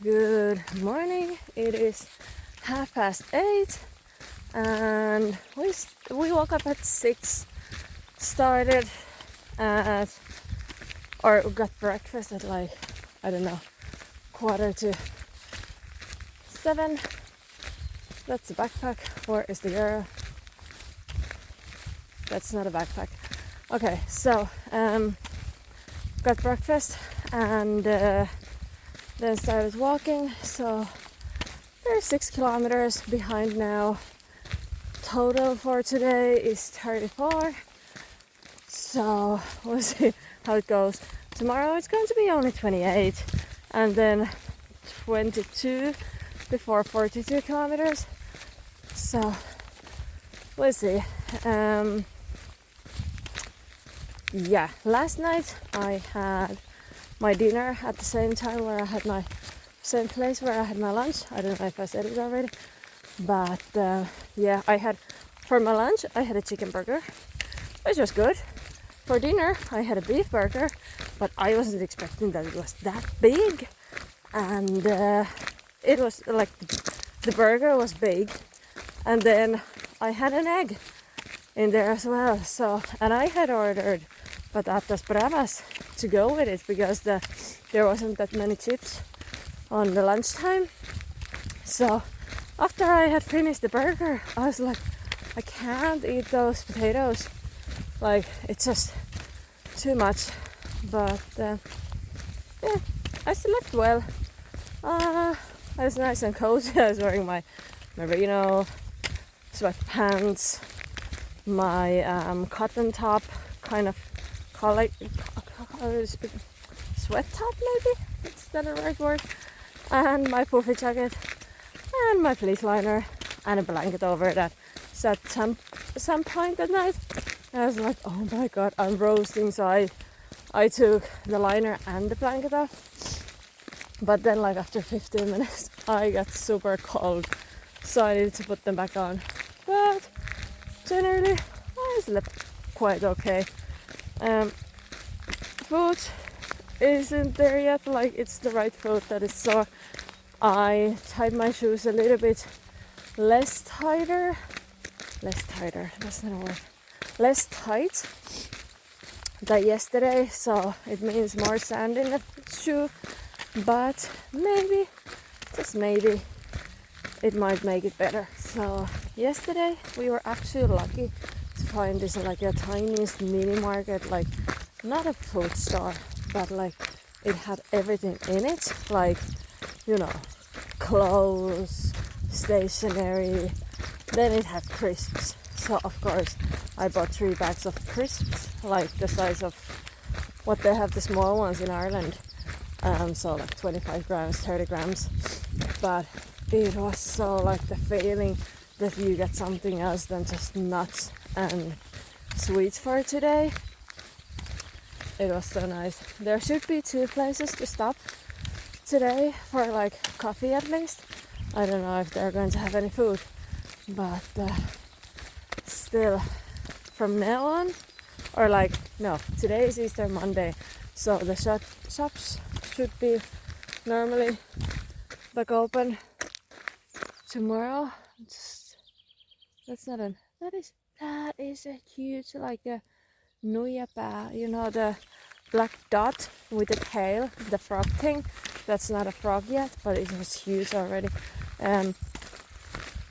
Good morning. It is 8:30 and we woke up at 6, started at or got breakfast at like, I don't know, 6:45. That's a backpack. Where is the girl? That's not a backpack. Okay, so got breakfast and then started walking. So there's 6 kilometers behind now. Total for today is 34. So we'll see how it goes. Tomorrow it's going to be only 28 and then 22 before 42 kilometers. So we'll see. Yeah, last night I had my dinner at the same time where I had my same place where I had my lunch. I don't know if I said it already, but yeah, I had for my lunch I had a chicken burger, which was good. For dinner I had a beef burger, but I wasn't expecting that it was that big, and it was like the burger was big, and then I had an egg in there as well. So, and I had ordered patatas bravas to go with it because there wasn't that many chips on the lunchtime. So after I had finished the burger, I was like, I can't eat those potatoes. Like, it's just too much. But yeah, I slept well. I was nice and cozy. I was wearing my merino sweatpants, my cotton top, kind of sweat top, maybe? Is that the right word? And my puffy jacket and my fleece liner and a blanket over that. So at some point at night I was like, oh my god, I'm roasting. So I took the liner and the blanket off, but then like after 15 minutes I got super cold, so I needed to put them back on. But generally I slept quite okay. Food isn't there yet, like it's the right food that is sore. I tied my shoes a little bit less tight, that's not a word, less tight than yesterday, so it means more sand in the shoe, but maybe, just maybe, it might make it better. So yesterday we were actually lucky to find this like a tiniest mini market, like not a food store, but like it had everything in it, like, you know, clothes, stationery, then it had crisps. So of course I bought 3 bags of crisps, like the size of what they have the small ones in Ireland, so like 25 grams, 30 grams, but it was so like the feeling that you get something else than just nuts and sweets for today. It was so nice. There should be 2 places to stop today for like coffee at least. I don't know if they're going to have any food, but still, from now on, or like, no, today is Easter Monday, so the shops should be normally back open tomorrow. That is a huge, like a nujapää, you know, the black dot with the tail, the frog thing. That's not a frog yet, but it was huge already.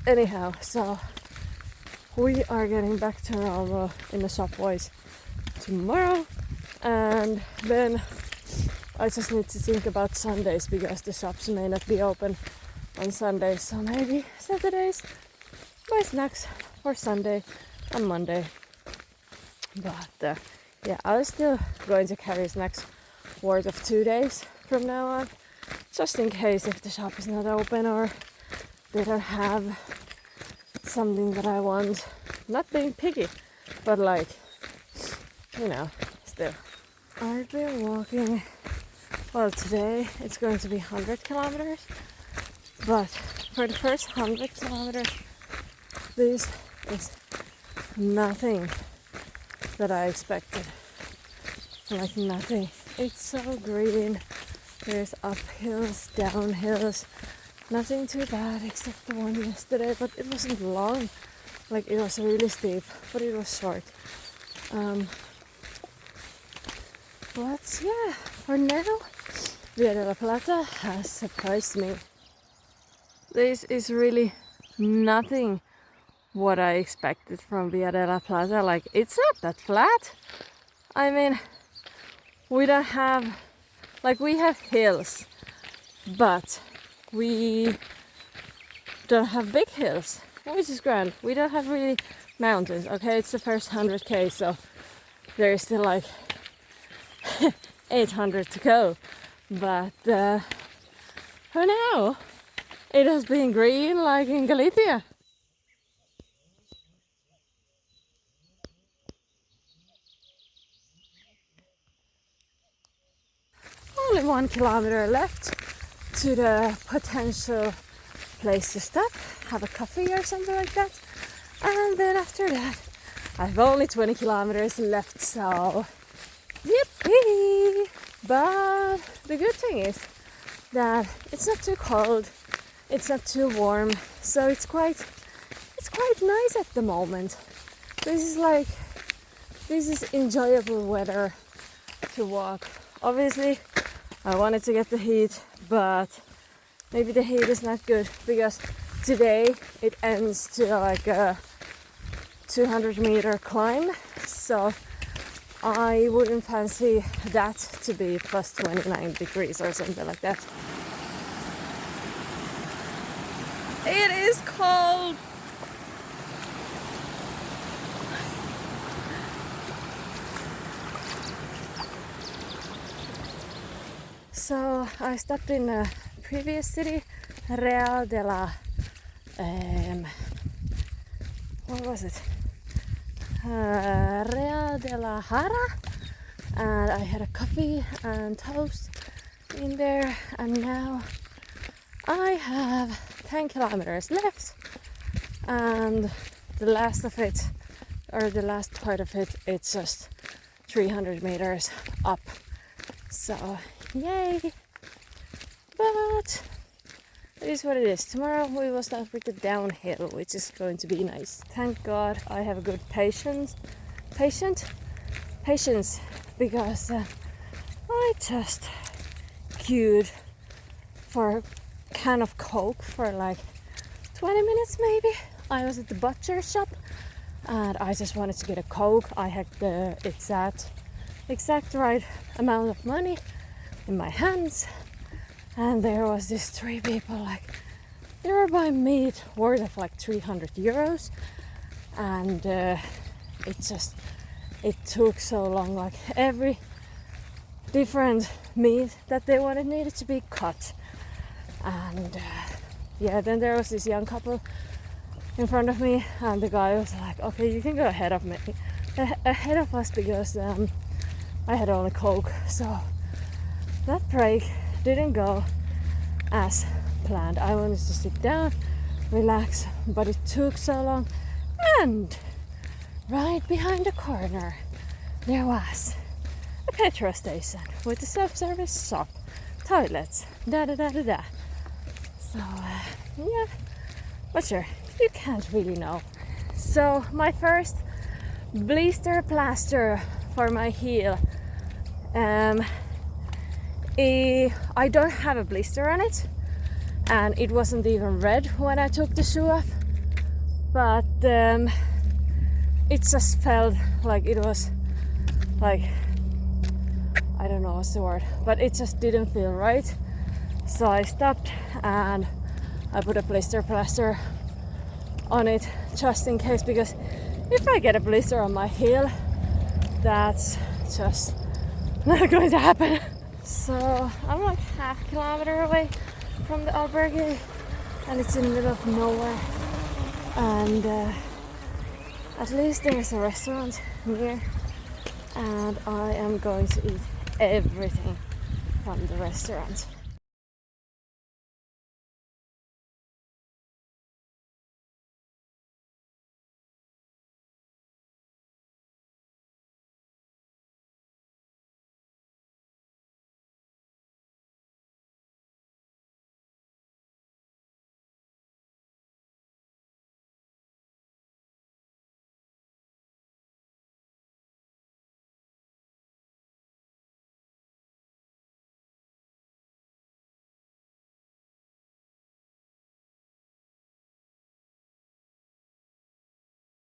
Anyhow, so we are getting back to normal in the shopways tomorrow, and then I just need to think about Sundays because the shops may not be open on Sundays, so maybe Saturdays buy snacks for Sunday and Monday. But yeah, I was still going to carry snacks worth of 2 days from now on, just in case if the shop is not open or they don't have something that I want. Not being picky, but like, you know, still. I've been walking, well, today it's going to be 100 kilometers, but for the first 100 kilometers, this is nothing that I expected. Like nothing. It's so green. There's uphills, downhills, nothing too bad except the one yesterday, but it wasn't long. Like it was really steep, but it was short. But yeah, for now, Via de la Plata has surprised me. This is really nothing what I expected from Via de la Plata. Like, it's not that flat. I mean, we don't have, like, we have hills, but we don't have big hills, which is grand. We don't have really mountains. Okay, it's the first 100k, so there's still like 800 to go. But for now, it has been green like in Galicia. Only 1 kilometer left to the potential place to stop, have a coffee or something like that. And then after that, I have only 20 kilometers left, so yippee! But the good thing is that it's not too cold, it's not too warm, so it's quite nice at the moment. This is enjoyable weather to walk. Obviously, I wanted to get the heat, but maybe the heat is not good because today it ends to like a 200-meter climb, so I wouldn't fancy that to be plus 29 degrees or something like that. It is cold! So I stopped in a previous city, Real de la, what was it? Real de la Jara, and I had a coffee and toast in there, and now I have 10 kilometers left, and the last of it, or the last part of it, it's just 300 meters up. So yay! But it is what it is. Tomorrow we will start with the downhill, which is going to be nice. Thank God I have a good patience, because I just queued for a can of Coke for like 20 minutes maybe. I was at the butcher shop and I just wanted to get a Coke. I had the exact right amount of money in my hands, and there was these 3 people, like they were buying meat worth of like 300 euros, and it took so long. Like every different meat that they wanted needed to be cut, and yeah, then there was this young couple in front of me, and the guy was like, okay, you can go ahead of us because I had only Coke. So that break didn't go as planned. I wanted to sit down, relax, but it took so long. And right behind the corner there was a petrol station with a self-service shop, toilets, da. So yeah, but sure, you can't really know. So my first blister plaster for my heel, I don't have a blister on it, and it wasn't even red when I took the shoe off, but it just felt like it was like, I don't know what's the word, but it just didn't feel right. So I stopped and I put a blister plaster on it just in case, because if I get a blister on my heel, that's just not going to happen. So I'm like half kilometer away from the albergue, and it's in the middle of nowhere, and at least there's a restaurant near, and I am going to eat everything from the restaurant.